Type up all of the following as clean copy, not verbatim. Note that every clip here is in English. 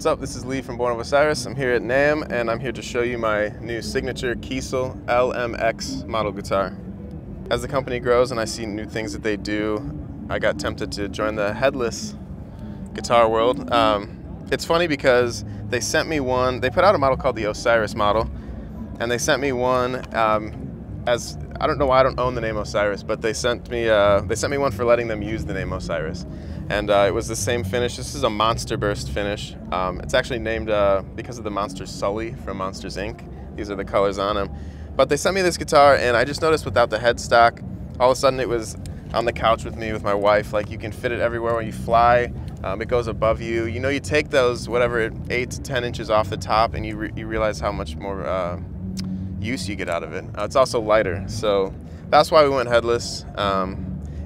What's up? This is Lee from Born of Osiris. I'm here at NAMM and I'm here to show you my new signature Kiesel LMX model guitar. As the company grows and I see new things that they do, I got tempted to join the headless guitar world. It's funny because they sent me one, they put out a model called the Osiris model, and they sent me one as, I don't know why I don't own the name Osiris, but they sent me one for letting them use the name Osiris. And it was the same finish. This is a Monster Burst finish. It's actually named because of the monster Sully from Monsters, Inc. These are the colors on them. But they sent me this guitar, and I just noticed without the headstock, all of a sudden it was on the couch with me with my wife. Like, you can fit it everywhere when you fly. It goes above you. You know, you take those, whatever, 8 to 10 inches off the top, and you realize how much more use you get out of it. It's also lighter, so that's why we went headless.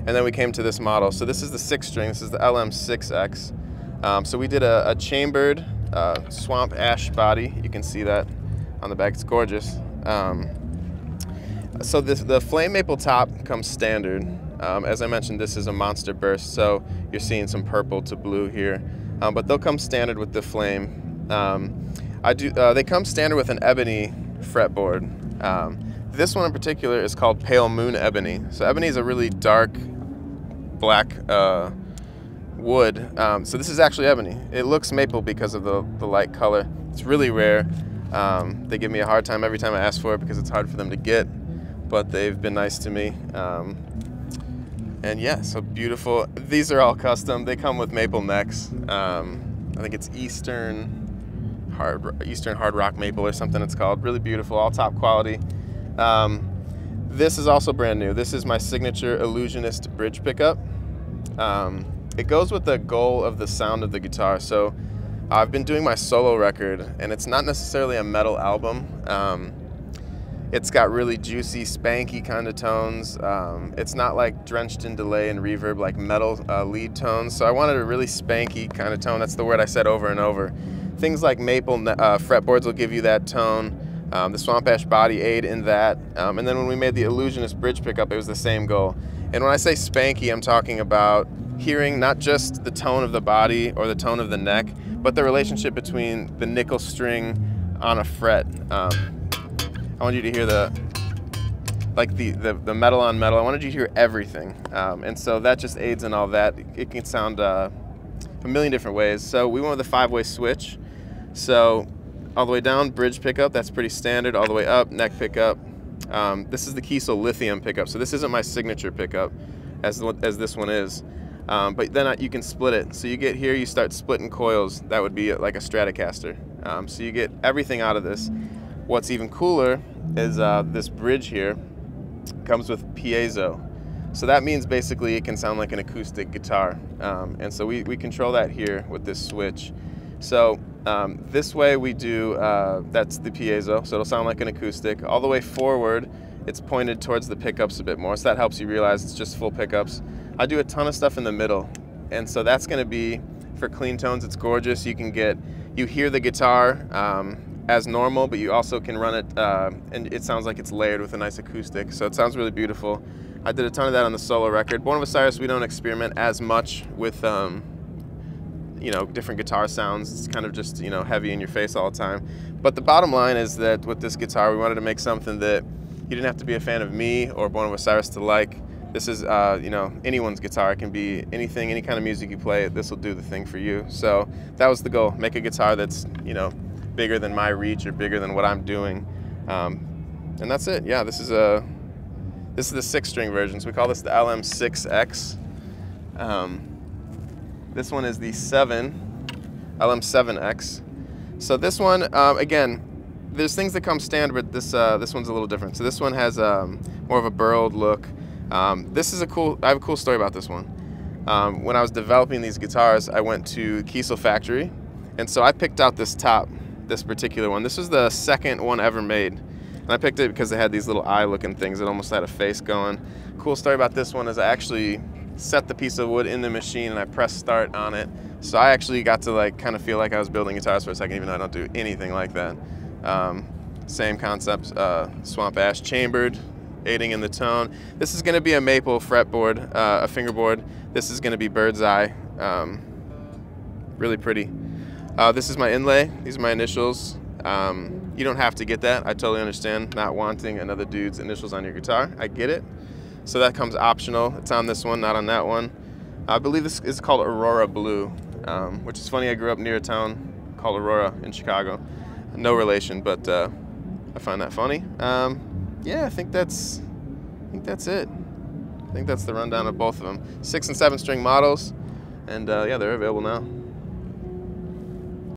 And then we came to this model. So this is the 6-string, this is the LM6X. So we did a chambered swamp ash body. You can see that on the back, it's gorgeous. So the flame maple top comes standard. As I mentioned, this is a Monster Burst, so you're seeing some purple to blue here. But they'll come standard with the flame. They come standard with an Ebony fretboard. This one in particular is called Pale Moon Ebony. So Ebony is a really dark black wood. So this is actually Ebony. It looks maple because of the light color. It's really rare. They give me a hard time every time I ask for it because it's hard for them to get, but they've been nice to me. And yeah, so beautiful. These are all custom. They come with maple necks. I think it's Eastern Hard Rock Maple or something it's called. Really beautiful, all top quality. This is also brand new. This is my signature Illusionist bridge pickup. It goes with the goal of the sound of the guitar. So I've been doing my solo record, and it's not necessarily a metal album. It's got really juicy, spanky kind of tones. It's not like drenched in delay and reverb like metal lead tones. So I wanted a really spanky kind of tone. That's the word I said over and over. Things like maple fretboards will give you that tone. The Swamp Ash body aid in that. And then when we made the Illusionist bridge pickup, it was the same goal. And when I say spanky, I'm talking about hearing not just the tone of the body or the tone of the neck, but the relationship between the nickel string on a fret. I want you to hear the metal on metal. I wanted you to hear everything. And so that just aids in all that. It can sound a million different ways. So we went with a 5-way switch. So all the way down, bridge pickup, that's pretty standard. All the way up, neck pickup. This is the Kiesel Lithium Pickup. So this isn't my signature pickup as this one is. But then you can split it. So you get here, you start splitting coils. That would be like a Stratocaster. So you get everything out of this. What's even cooler is this bridge here comes with piezo. So that means basically it can sound like an acoustic guitar. And so we control that here with this switch. So this way we do, that's the piezo, so it'll sound like an acoustic. All the way forward, it's pointed towards the pickups a bit more, so that helps you realize it's just full pickups. I do a ton of stuff in the middle, and so that's gonna be, for clean tones, it's gorgeous. You hear the guitar as normal, but you also can run it, and it sounds like it's layered with a nice acoustic, so it sounds really beautiful. I did a ton of that on the solo record. Born of Osiris, we don't experiment as much with you know, different guitar sounds. It's kind of just, you know, heavy in your face all the time. But the bottom line is that with this guitar, we wanted to make something that you didn't have to be a fan of me or Born of Osiris to like. This is, you know, anyone's guitar. It can be anything, any kind of music you play, this will do the thing for you. So that was the goal, make a guitar that's, you know, bigger than my reach or bigger than what I'm doing. And that's it. Yeah, this is the 6-string version. So we call this the LM6X. This one is the LM7X. So this one, again, there's things that come standard, but this one's a little different. So this one has more of a burled look. I have a cool story about this one. When I was developing these guitars, I went to Kiesel factory, and so I picked out this top, this particular one. This was the second one ever made. And I picked it because they had these little eye-looking things that almost had a face going. Cool story about this one is I actually set the piece of wood in the machine and I pressed start on it. So I actually got to like kind of feel like I was building guitars for a second, even though I don't do anything like that. Same concept, swamp ash chambered, aiding in the tone. This is gonna be a maple fretboard, a fingerboard. This is gonna be bird's eye, really pretty. This is my inlay. These are my initials. You don't have to get that. I totally understand not wanting another dude's initials on your guitar. I get it. So that comes optional. It's on this one, not on that one. I believe this is called Aurora Blue, which is funny. I grew up near a town called Aurora in Chicago. No relation, but I find that funny. Yeah, I think that's it. I think that's the rundown of both of them. 6- and 7-string models, and yeah, they're available now.